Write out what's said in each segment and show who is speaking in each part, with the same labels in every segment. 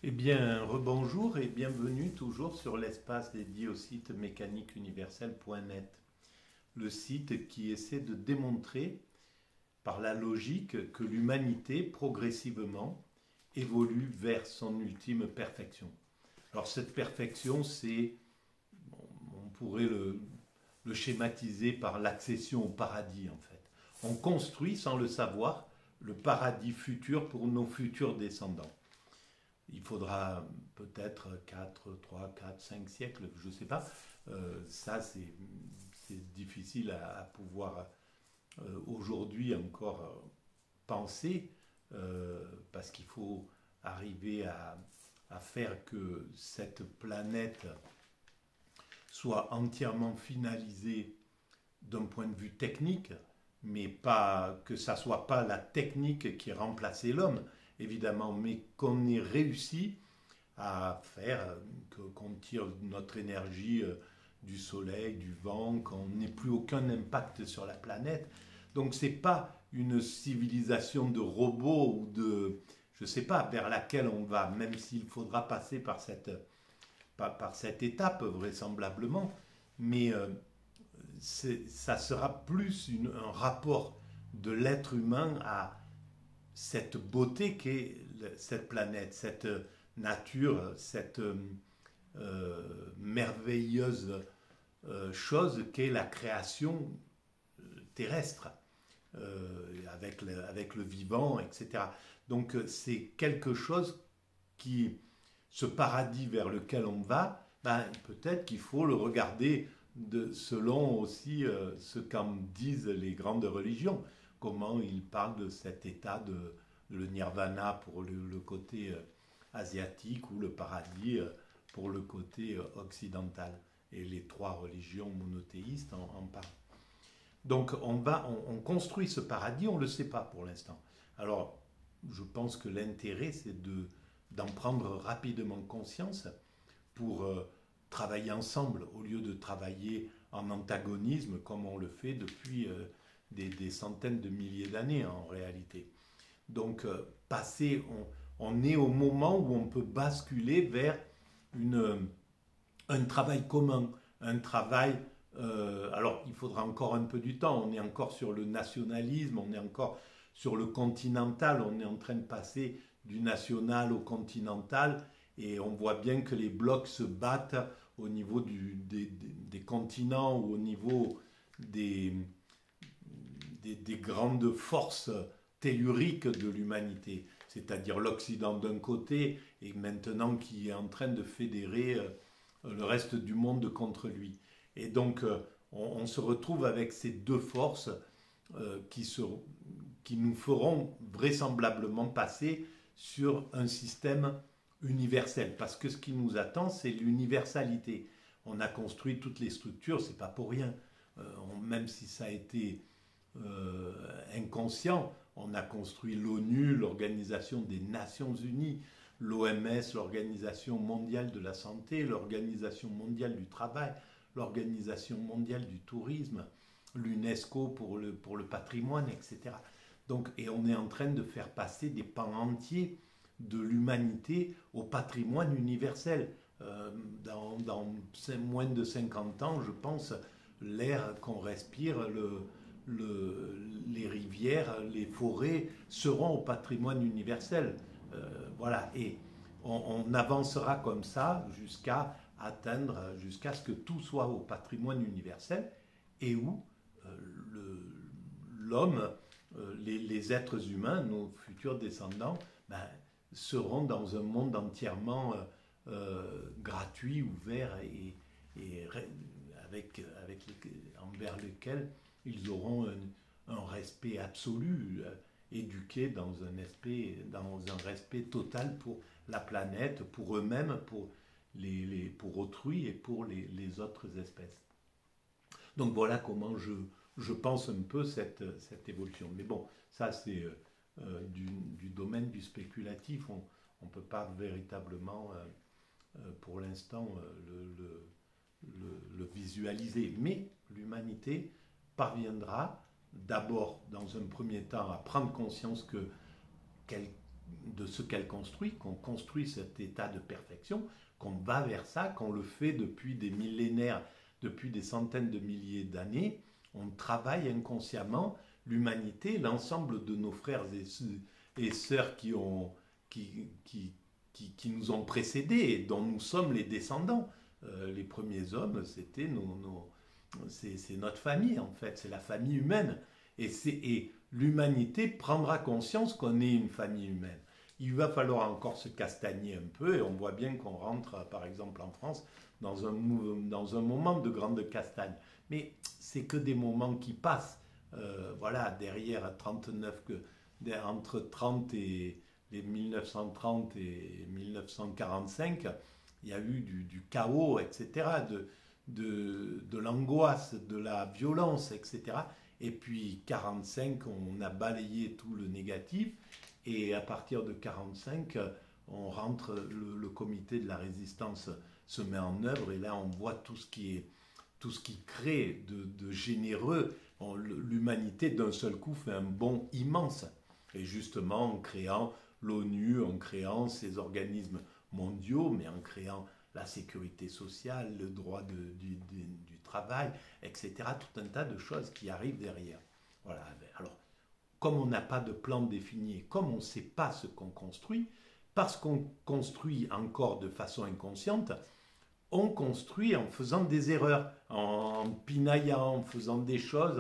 Speaker 1: Eh bien, rebonjour et bienvenue toujours sur l'espace dédié au site mécaniqueuniverselle.net, le site qui essaie de démontrer par la logique que l'humanité progressivement évolue vers son ultime perfection. Alors cette perfection, on pourrait le schématiser par l'accession au paradis en fait. On construit sans le savoir le paradis futur pour nos futurs descendants. Il faudra peut-être 4, 3, 4, 5 siècles, je ne sais pas. Ça, c'est difficile à pouvoir aujourd'hui encore penser, parce qu'il faut arriver à faire que cette planète soit entièrement finalisée d'un point de vue technique, mais pas que ça soit pas la technique qui remplace l'homme, évidemment, mais qu'on ait réussi à faire qu'on tire notre énergie du soleil, du vent, qu'on n'ait plus aucun impact sur la planète. Donc c'est pas une civilisation de robots ou de, je sais pas, vers laquelle on va, même s'il faudra passer par cette étape vraisemblablement, mais ça sera plus un rapport de l'être humain à cette beauté qu'est cette planète, cette nature, cette merveilleuse chose qu'est la création terrestre, avec le vivant, etc. Donc c'est quelque chose qui, ce paradis vers lequel on va, ben, peut-être qu'il faut le regarder selon aussi ce qu'en disent les grandes religions, comment ils parlent de cet état de le nirvana pour le côté asiatique ou le paradis pour le côté occidental. Et les trois religions monothéistes en parlent. Donc on construit ce paradis, on ne le sait pas pour l'instant. Alors je pense que l'intérêt c'est d'en prendre rapidement conscience pour travailler ensemble au lieu de travailler en antagonisme comme on le fait depuis des centaines de milliers d'années en réalité. Donc on est au moment où on peut basculer vers une, un travail commun, un travail. Alors, il faudra encore un peu du temps. On est encore sur le nationalisme, on est encore sur le continental. On est en train de passer du national au continental, et on voit bien que les blocs se battent au niveau des continents ou au niveau des, des grandes forces telluriques de l'humanité, c'est-à-dire l'Occident d'un côté et maintenant qui est en train de fédérer le reste du monde contre lui. Et donc on se retrouve avec ces deux forces qui nous feront vraisemblablement passer sur un système universel. Parce que ce qui nous attend, c'est l'universalité. On a construit toutes les structures, c'est pas pour rien. Même si ça a été inconscient, on a construit l'ONU, l'Organisation des Nations Unies, l'OMS, l'Organisation mondiale de la santé, l'Organisation mondiale du travail, l'Organisation mondiale du tourisme, l'UNESCO pour le patrimoine, etc. Donc, et on est en train de faire passer des pans entiers de l'humanité au patrimoine universel. Dans moins de 50 ans, je pense, l'air qu'on respire, les rivières, les forêts seront au patrimoine universel. Voilà, et on avancera comme ça jusqu'à atteindre, jusqu'à ce que tout soit au patrimoine universel, et où l'homme, les êtres humains, nos futurs descendants, ben, seront dans un monde entièrement gratuit, ouvert et envers lequel ils auront un respect absolu, éduqués dans un respect total pour la planète, pour eux-mêmes, pour autrui et pour les autres espèces. Donc voilà comment je pense un peu cette évolution. Mais bon, ça c'est du domaine du spéculatif. On ne peut pas véritablement, pour l'instant, le visualiser. Mais l'humanité parviendra d'abord, dans un premier temps, à prendre conscience qu'elle de ce qu'elle construit, qu'on construit cet état de perfection, qu'on va vers ça, qu'on le fait depuis des millénaires, depuis des centaines de milliers d'années. On travaille inconsciemment l'humanité, l'ensemble de nos frères et sœurs qui nous ont précédés et dont nous sommes les descendants. Les premiers hommes, c'était c'est notre famille en fait, c'est la famille humaine. Et l'humanité prendra conscience qu'on est une famille humaine. Il va falloir encore se castagner un peu et on voit bien qu'on rentre, par exemple en France, dans un moment de grande castagne. Mais c'est que des moments qui passent. Voilà, derrière 39, entre 30 et les 1930 et 1945, il y a eu du chaos, etc., de l'angoisse, de la violence, etc. Et puis 45, on a balayé tout le négatif. Et à partir de 45, on rentre, le comité de la résistance se met en œuvre. Et là, on voit tout ce qui crée de généreux. L'humanité, d'un seul coup, fait un bond immense. Et justement, en créant l'ONU, en créant ces organismes mondiaux, mais en créant la sécurité sociale, le droit du travail, etc. Tout un tas de choses qui arrivent derrière. Voilà. Alors, comme on n'a pas de plan défini, comme on ne sait pas ce qu'on construit, parce qu'on construit encore de façon inconsciente, on construit en faisant des erreurs, en pinaillant, en faisant des choses.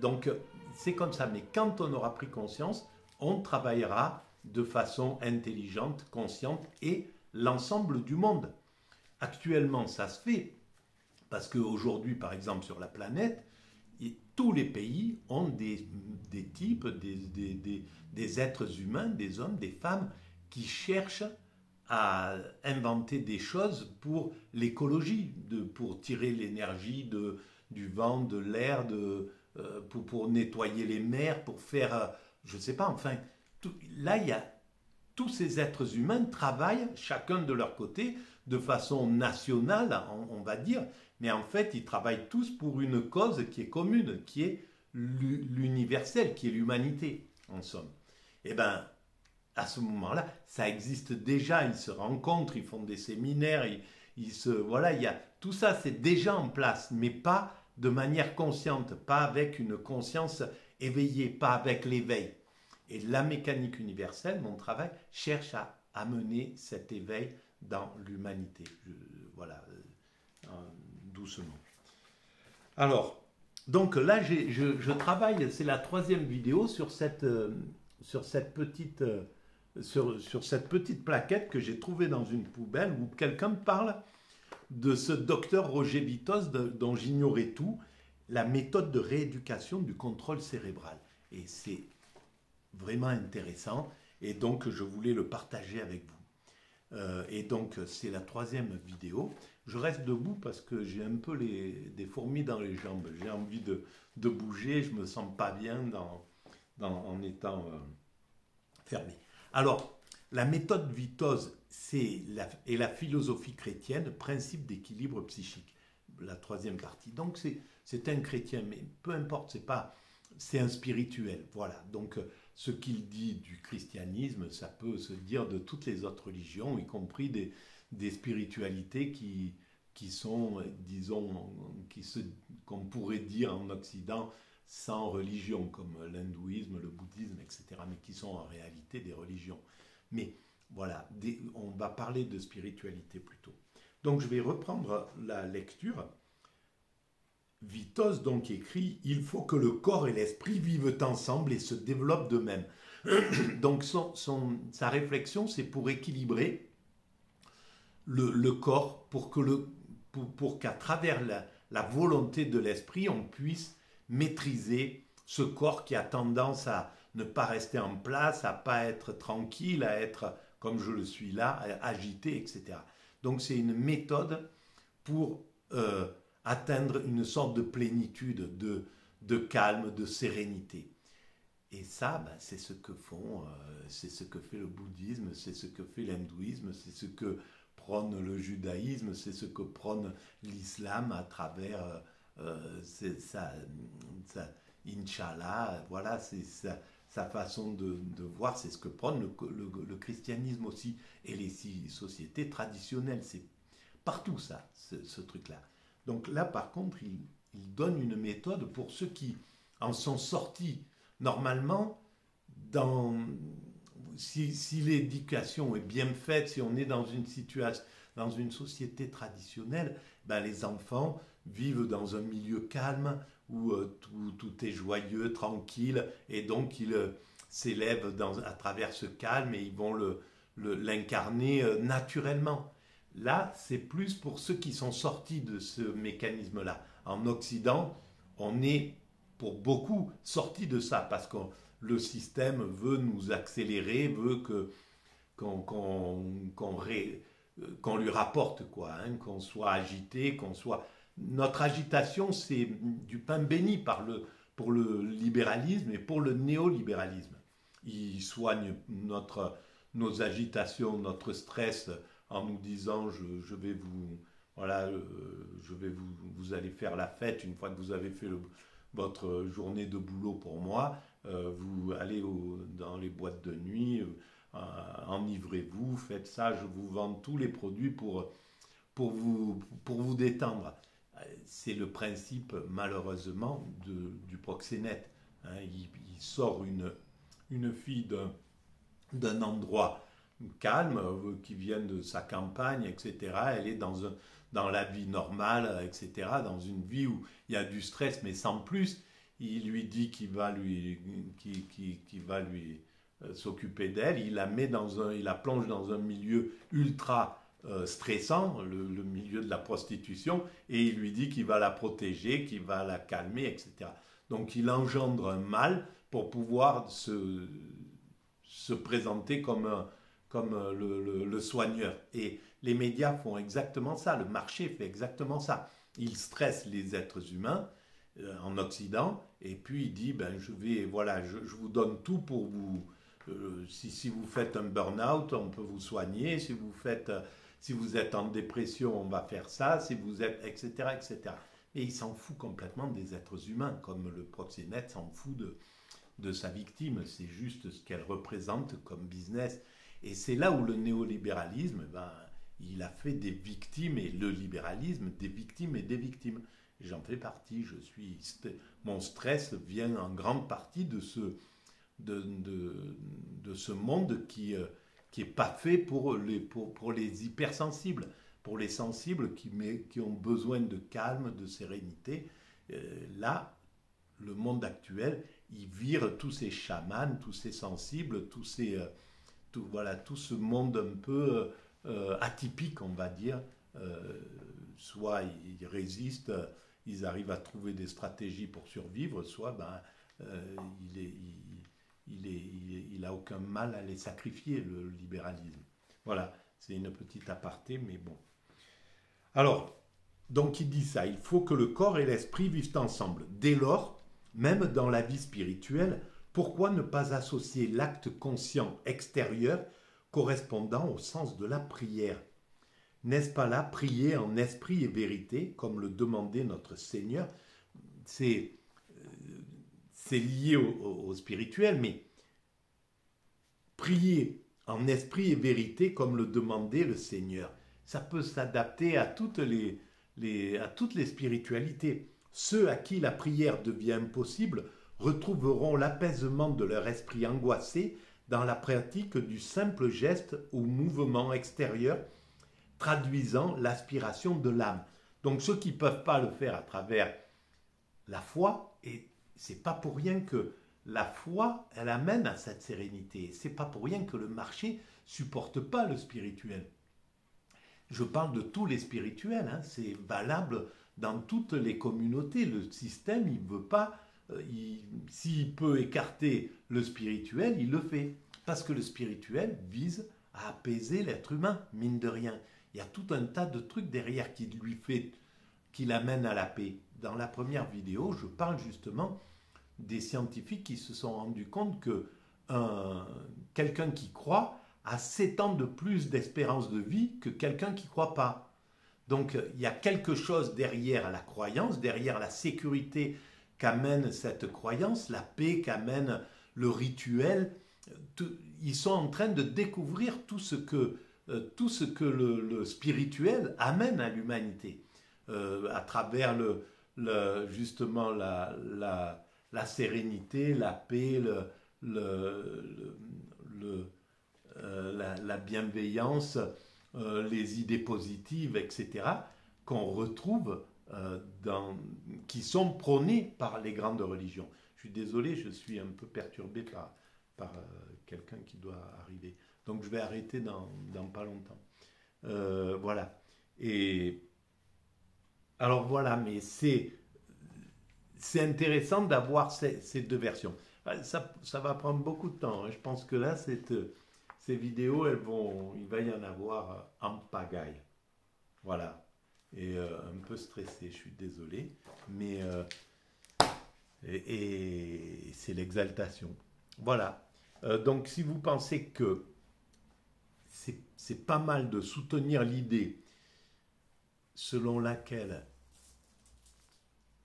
Speaker 1: Donc, c'est comme ça. Mais quand on aura pris conscience, on travaillera de façon intelligente, consciente et l'ensemble du monde. Actuellement, ça se fait parce qu'aujourd'hui, par exemple, sur la planète, tous les pays ont des types, des êtres humains, des hommes, des femmes qui cherchent à inventer des choses pour l'écologie, pour tirer l'énergie du vent, de l'air, pour nettoyer les mers, pour faire, je ne sais pas, enfin, là, il y a tous ces êtres humains travaillent chacun de leur côté de façon nationale, on va dire, mais en fait, ils travaillent tous pour une cause qui est commune, qui est l'universel, qui est l'humanité, en somme. Eh bien, à ce moment-là, ça existe déjà, ils se rencontrent, ils font des séminaires, voilà, tout ça, c'est déjà en place, mais pas de manière consciente, pas avec une conscience éveillée, pas avec l'éveil. Et la mécanique universelle, mon travail, cherche à amener cet éveil dans l'humanité. Voilà, doucement. Alors, donc là, je travaille, c'est la 3e vidéo sur cette petite plaquette que j'ai trouvée dans une poubelle où quelqu'un parle de ce docteur Roger Vitos dont j'ignorais tout, la méthode de rééducation du contrôle cérébral. Et c'est vraiment intéressant et donc je voulais le partager avec vous. Et donc c'est la 3e vidéo. Je reste debout parce que j'ai un peu des fourmis dans les jambes. J'ai envie de bouger, je ne me sens pas bien en étant fermé. Alors, la méthode Vitos et la philosophie chrétienne, principe d'équilibre psychique, la 3e partie. Donc c'est un chrétien, mais peu importe, c'est un spirituel. Voilà, donc ce qu'il dit du christianisme, ça peut se dire de toutes les autres religions, y compris des spiritualités qui sont, disons, qu'on pourrait dire en Occident, sans religion, comme l'hindouisme, le bouddhisme, etc., mais qui sont en réalité des religions. Mais voilà, on va parler de spiritualité plutôt. Donc je vais reprendre la lecture. Vitos donc écrit « Il faut que le corps et l'esprit vivent ensemble et se développent d'eux-mêmes. » Donc sa réflexion, c'est pour équilibrer le corps, pour qu'à travers la volonté de l'esprit, on puisse maîtriser ce corps qui a tendance à ne pas rester en place, à ne pas être tranquille, à être, comme je le suis là, agité, etc. Donc c'est une méthode pour atteindre une sorte de plénitude, de calme, de sérénité. Et ça, c'est ce que c'est ce que fait le bouddhisme, c'est ce que fait l'hindouisme, c'est ce que prône le judaïsme, c'est ce que prône l'islam à travers Inch'Allah. Voilà, sa façon de voir, c'est ce que prône le christianisme aussi, et les sociétés traditionnelles. C'est partout ça, ce truc-là. Donc là, par contre, il donne une méthode pour ceux qui en sont sortis. Normalement, si l'éducation est bien faite, si on est dans une situation, dans une société traditionnelle, ben les enfants vivent dans un milieu calme où tout est joyeux, tranquille, et donc ils s'élèvent à travers ce calme et ils vont l'incarner naturellement. Là, c'est plus pour ceux qui sont sortis de ce mécanisme-là. En Occident, on est pour beaucoup sortis de ça parce que le système veut nous accélérer, veut qu'on lui rapporte, quoi, hein, qu'on soit agité, qu'on soit... Notre agitation, c'est du pain béni pour le libéralisme et pour le néolibéralisme. Il soigne nos agitations, notre stress en nous disant je vais vous... Voilà, vous allez faire la fête une fois que vous avez fait votre journée de boulot pour moi. Vous allez dans les boîtes de nuit, enivrez-vous, faites ça, je vous vends tous les produits pour vous détendre. C'est le principe, malheureusement, du proxénète. Hein, il sort une fille d'un endroit calme, qui vient de sa campagne, etc. Elle est dans la vie normale, etc. Dans une vie où il y a du stress, mais sans plus. Il lui dit qu'il va lui s'occuper d'elle. Il la plonge dans un milieu ultra stressant, le milieu de la prostitution, et il lui dit qu'il va la protéger, qu'il va la calmer, etc. Donc il engendre un mal pour pouvoir se présenter comme le soigneur. Et les médias font exactement ça, le marché fait exactement ça. Il stresse les êtres humains en Occident, et puis il dit, je vous donne tout pour vous... si vous faites un burn-out, on peut vous soigner. Si vous êtes en dépression, on va faire ça. Si vous êtes, etc., etc. Et il s'en fout complètement des êtres humains, comme le proxénète s'en fout de sa victime. C'est juste ce qu'elle représente comme business. Et c'est là où le néolibéralisme, il a fait des victimes, et le libéralisme, des victimes et des victimes. J'en fais partie. Mon stress vient en grande partie de ce monde qui est pas fait pour les hypersensibles, pour les sensibles qui ont besoin de calme, de sérénité. Là, le monde actuel, il vire tous ces chamans, tous ces sensibles, tout ce monde un peu atypique, on va dire. Soit ils résistent, ils arrivent à trouver des stratégies pour survivre, soit il a aucun mal à les sacrifier, le libéralisme. Voilà, c'est une petite aparté, mais bon. Alors, donc il dit ça, il faut que le corps et l'esprit vivent ensemble. Dès lors, même dans la vie spirituelle, pourquoi ne pas associer l'acte conscient extérieur correspondant au sens de la prière? N'est-ce pas là prier en esprit et vérité, comme le demandait notre Seigneur? C'est lié au spirituel, mais prier en esprit et vérité, comme le demandait le Seigneur, ça peut s'adapter à toutes les spiritualités. Ceux à qui la prière devient impossible retrouveront l'apaisement de leur esprit angoissé dans la pratique du simple geste ou mouvement extérieur traduisant l'aspiration de l'âme. Donc ceux qui ne peuvent pas le faire à travers la foi, et c'est pas pour rien que la foi, elle amène à cette sérénité. C'est pas pour rien que le marché supporte pas le spirituel. Je parle de tous les spirituels, hein, c'est valable dans toutes les communautés. Le système, il veut pas, s'il peut écarter le spirituel, il le fait. Parce que le spirituel vise à apaiser l'être humain, mine de rien. Il y a tout un tas de trucs derrière qui l'amènent à la paix. Dans la première vidéo, je parle justement des scientifiques qui se sont rendus compte que quelqu'un qui croit a 7 ans de plus d'espérance de vie que quelqu'un qui ne croit pas. Donc il y a quelque chose derrière la croyance, derrière la sécurité qu'amène cette croyance, la paix qu'amène le rituel, ils sont en train de découvrir tout ce que le spirituel amène à l'humanité, à travers justement la sérénité, la paix, la bienveillance, les idées positives, etc., qu'on retrouve, qui sont prônées par les grandes religions. Je suis désolé, je suis un peu perturbé par quelqu'un qui doit arriver. Donc je vais arrêter dans pas longtemps. Voilà. Et alors voilà, mais c'est intéressant d'avoir ces deux versions. Ça va prendre beaucoup de temps, hein. Je pense que là, ces vidéos, il va y en avoir en pagaille. Voilà. Et un peu stressé, je suis désolé. Mais et c'est l'exaltation. Voilà. Donc si vous pensez que c'est pas mal de soutenir l'idée selon laquelle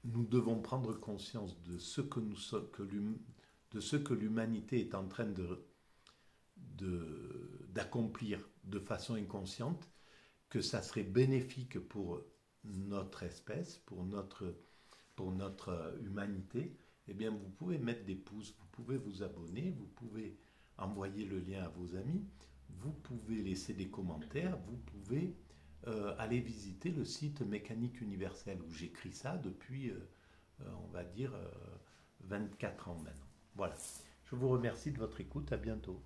Speaker 1: nous devons prendre conscience de ce que nous sommes, de ce que l'humanité est en train d'accomplir de façon inconsciente, que ça serait bénéfique pour notre espèce, pour notre humanité, eh bien vous pouvez mettre des pouces, vous pouvez vous abonner, vous pouvez envoyer le lien à vos amis, vous pouvez laisser des commentaires, vous pouvez aller visiter le site Mécanique Universelle où j'écris ça depuis, on va dire, 24 ans maintenant. Voilà. Je vous remercie de votre écoute. À bientôt.